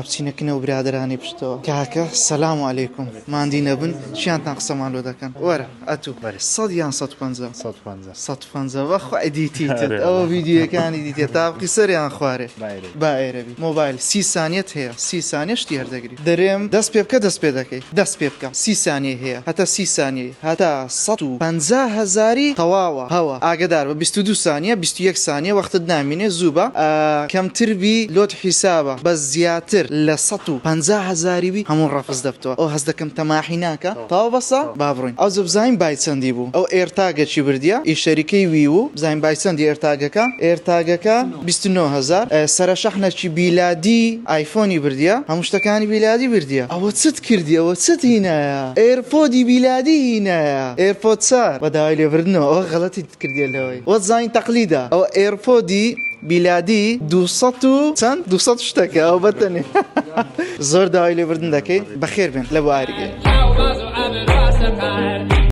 بچینەکەنەوە برادرانی پشتەوە کاکە سەلام عەلەیکوم ماندی نەبن چیانتان قسەمان لۆ دەکەن وەرە ئەتوو سەد یان 150 وەخوای دیتیتت ئەوە ڤیدیۆیەکانی دیتێت تاقی سەریان خوارێ با ئێرەبی مۆبایل 30 سانیەت هەیە 30 سانیە شتی هەردەگری دەرێم دەست پێ بکە دەست پێ دەکەی دەست پێ بکەم 30 سانیە هەیە هەتا 30 سانیە هەتا 150,000 تەواوە هەوە ئاگدار بە 22 سانیە 21 سانیە وەختت نامینێ زوو بە کەمتربی لۆت حیسابە بە زیاتر لە 150,000 بی هەموو ڕەفز دەبتەوە ئەو هەز دەکەم تەماحی ناکە تاوا بەسە با بڕۆین ئەو بزانین بای چەندی بوو ئەو ئێرتاگەکی بردیە ئیشەریکەی وی و بزانین بای چەندی ئێرتاگەکە 29,000 سەرە شەحنەکی بیلادی ئایفۆنی بردیە هەموو شتەکانی بیلادی بردیە ئەوە چت کردی ئەوە چت هینایە ئێرپۆدی بیلادی هینایە ئێرپۆد چار بەداوای لێبردنەوە ئەوە غەڵەتی کردیە لەوەی وە زانین تەقلیدە ئەو ئێرپۆدی بیلادی 200 شتەکە ئەو بەتەنێ زۆر داوای لێبردن دەکەی بەخێر بێن لە بۆ ئاریگەی